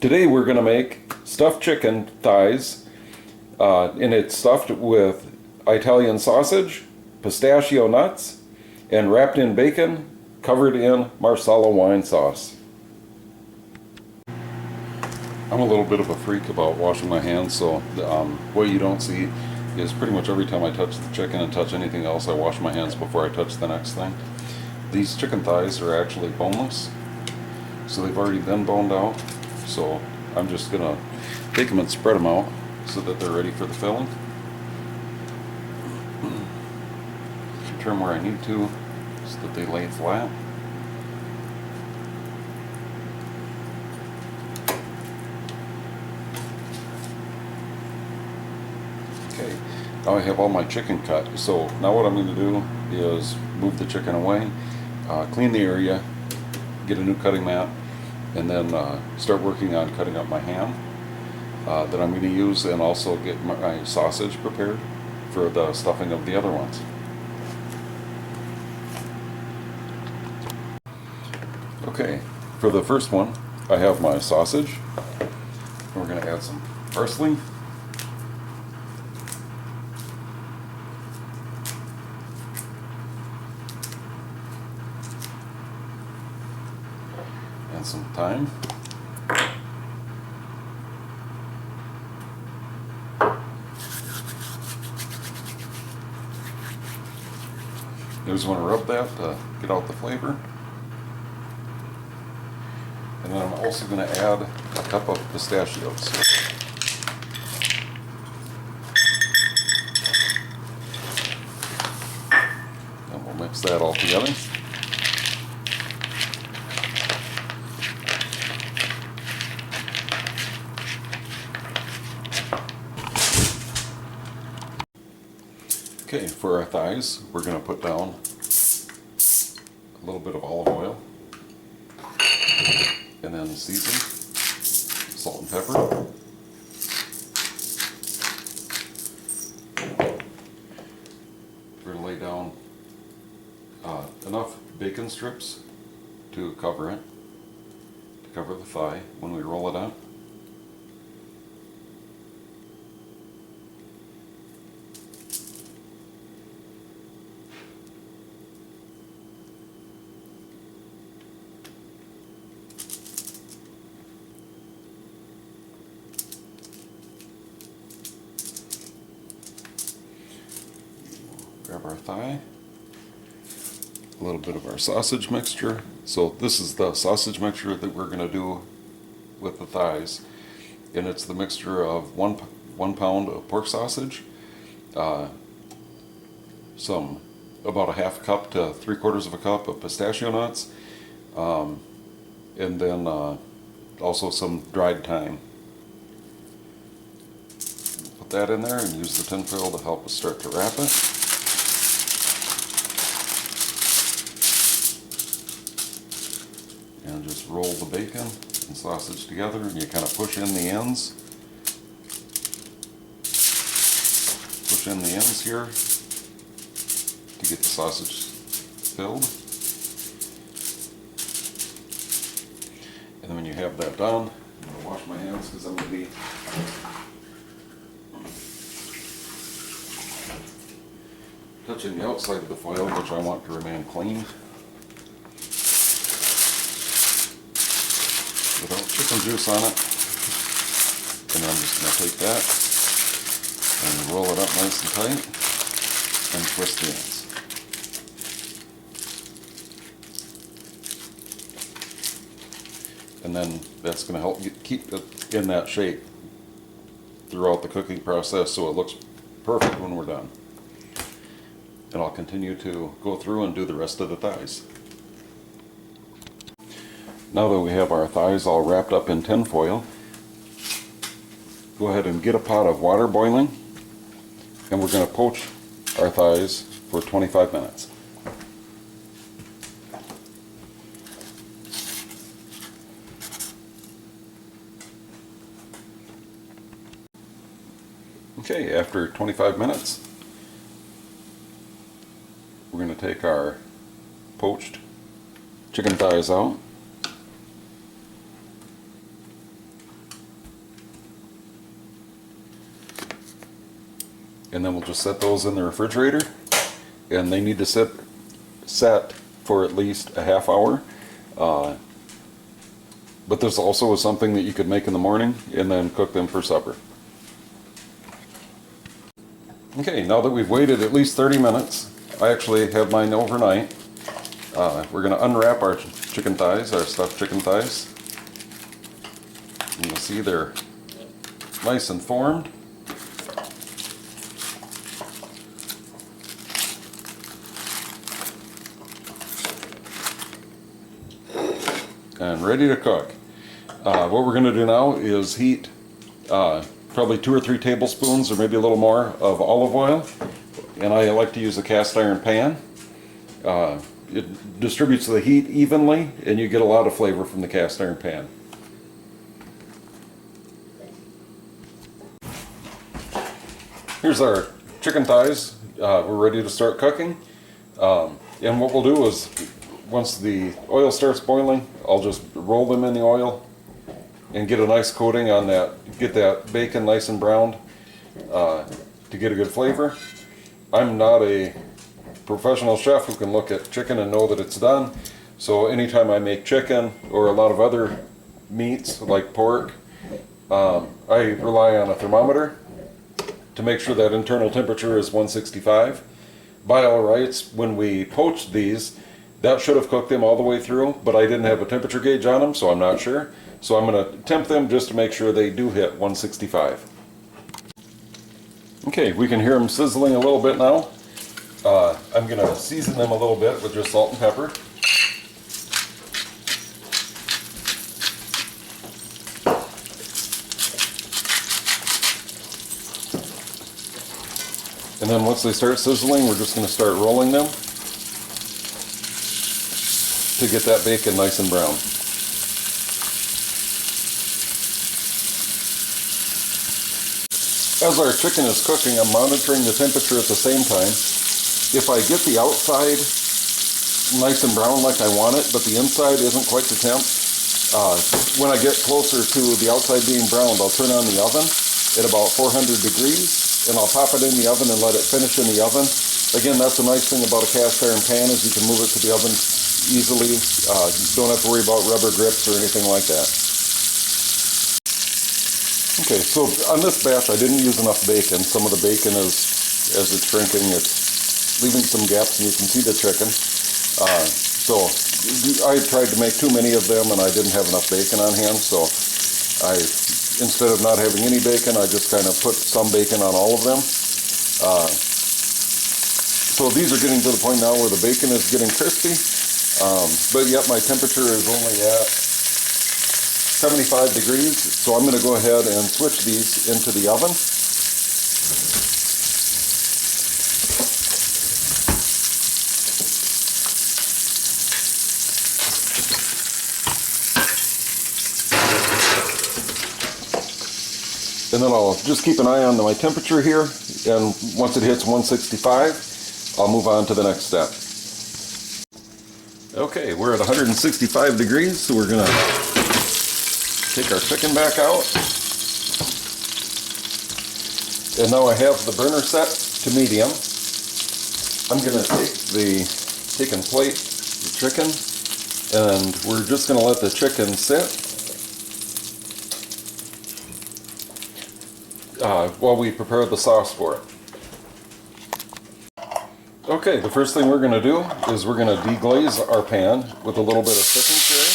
Today we're going to make stuffed chicken thighs, and it's stuffed with Italian sausage, pistachio nuts, and wrapped in bacon, covered in Marsala wine sauce. I'm a little bit of a freak about washing my hands, so what you don't see is pretty much every time I touch the chicken and touch anything else, I wash my hands before I touch the next thing. These chicken thighs are actually boneless, so they've already been boned out. So I'm just gonna take them and spread them out so that they're ready for the filling. Turn where I need to so that they lay flat. Okay, now I have all my chicken cut. So now what I'm going to do is move the chicken away, clean the area, get a new cutting mat, and then start working on cutting up my ham that I'm going to use, and also get my sausage prepared for the stuffing of the other ones. Okay, for the first one, I have my sausage. We're going to add some parsley. And some thyme. You just want to rub that to get out the flavor. And then I'm also going to add a cup of pistachios. And we'll mix that all together. Okay, for our thighs, we're going to put down a little bit of olive oil, and then season, salt and pepper. We're going to lay down enough bacon strips to cover it, to cover the thigh when we roll it up. Grab our thigh, a little bit of our sausage mixture. So this is the sausage mixture that we're going to do with the thighs, and it's the mixture of one pound of pork sausage, some about a half cup to 3/4 of a cup of pistachio nuts, and then also some dried thyme. Put that in there and use the tin foil to help us start to wrap it. And just roll the bacon and sausage together, and you kind of push in the ends. Push in the ends here to get the sausage filled. And then when you have that done, I'm going to wash my hands because I'm going to be touching the outside of the foil, which I want to remain clean. Without chicken juice on it. And then I'm just going to take that and roll it up nice and tight and twist the ends. And then that's going to help keep it in that shape throughout the cooking process so it looks perfect when we're done. And I'll continue to go through and do the rest of the thighs. Now that we have our thighs all wrapped up in tin foil, go ahead and get a pot of water boiling, and we're going to poach our thighs for 25 minutes. Okay, after 25 minutes, we're going to take our poached chicken thighs out. and then we'll just set those in the refrigerator, and they need to set for at least a half hour. But this also is something that you could make in the morning and then cook them for supper. Okay, now that we've waited at least 30 minutes, I actually have mine overnight. We're going to unwrap our chicken thighs, our stuffed chicken thighs. And you'll see they're nice and formed. And ready to cook. What we're going to do now is heat probably 2 or 3 tablespoons or maybe a little more of olive oil. And I like to use a cast iron pan. It distributes the heat evenly and you get a lot of flavor from the cast iron pan. Here's our chicken thighs. We're ready to start cooking. And what we'll do is, once the oil starts boiling, I'll just roll them in the oil and get a nice coating on that, get that bacon nice and browned to get a good flavor. I'm not a professional chef who can look at chicken and know that it's done, so anytime I make chicken or a lot of other meats like pork, I rely on a thermometer to make sure that internal temperature is 165. By all rights, when we poached these, that should have cooked them all the way through, but I didn't have a temperature gauge on them, so I'm not sure. So I'm going to temp them just to make sure they do hit 165. Okay, we can hear them sizzling a little bit now. I'm going to season them a little bit with just salt and pepper. And then once they start sizzling, we're just going to start rolling them to get that bacon nice and brown. As our chicken is cooking, I'm monitoring the temperature at the same time. If I get the outside nice and brown like I want it, but the inside isn't quite the temp, when I get closer to the outside being browned, I'll turn on the oven at about 400 degrees, and I'll pop it in the oven and let it finish in the oven. Again, that's the nice thing about a cast iron pan is you can move it to the oven easily. Don't have to worry about rubber grips or anything like that. Okay, so on this batch I didn't use enough bacon. Some of the bacon is, as it's shrinking, it's leaving some gaps and you can see the chicken. So I tried to make too many of them and I didn't have enough bacon on hand, so instead of not having any bacon, I just kind of put some bacon on all of them. So these are getting to the point now where the bacon is getting crispy, but yet my temperature is only at 75 degrees, so I'm going to go ahead and switch these into the oven. And then I'll just keep an eye on my temperature here, and once it hits 165, I'll move on to the next step. Okay, we're at 165 degrees, so we're going to take our chicken back out. And now I have the burner set to medium. I'm going to take and plate the chicken, and we're just going to let the chicken sit while we prepare the sauce for it. Okay, the first thing we're going to do is we're going to deglaze our pan with a little bit of cooking sherry.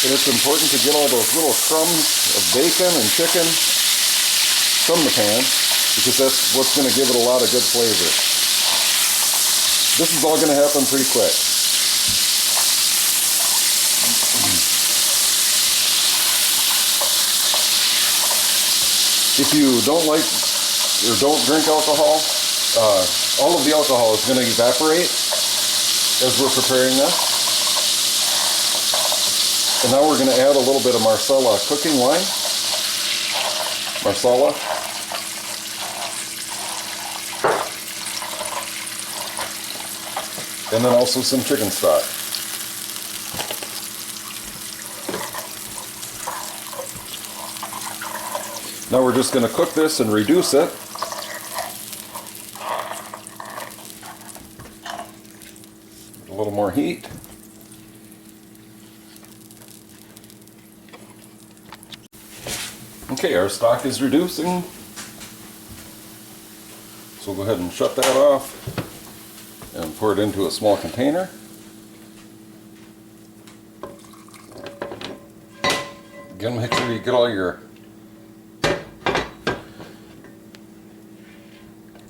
And it's important to get all those little crumbs of bacon and chicken from the pan, because that's what's going to give it a lot of good flavor. This is all going to happen pretty quick. If you don't like or don't drink alcohol, all of the alcohol is going to evaporate as we're preparing this. And now we're going to add a little bit of Marsala cooking wine. Marsala. And then also some chicken stock. Now we're just going to cook this and reduce it. A little more heat. Okay, our stock is reducing. So we'll go ahead and shut that off and pour it into a small container. Again, make sure you get all your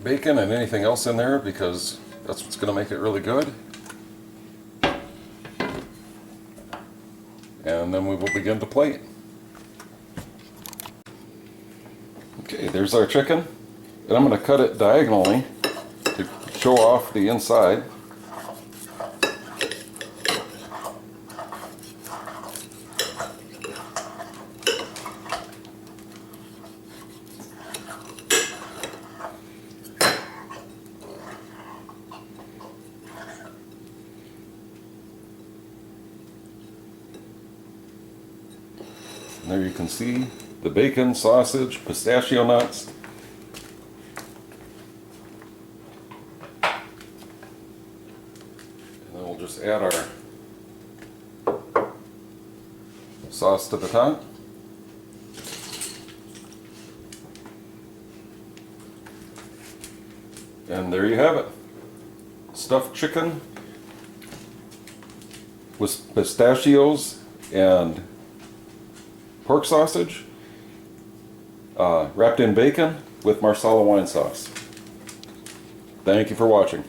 bacon and anything else in there, because that's what's going to make it really good. And then we will begin to plate. Okay, there's our chicken. And I'm going to cut it diagonally to show off the inside. And there you can see the bacon, sausage, pistachio nuts. And then we'll just add our sauce to the top. And there you have it. Stuffed chicken with pistachios and pork sausage, wrapped in bacon with Marsala wine sauce. Thank you for watching.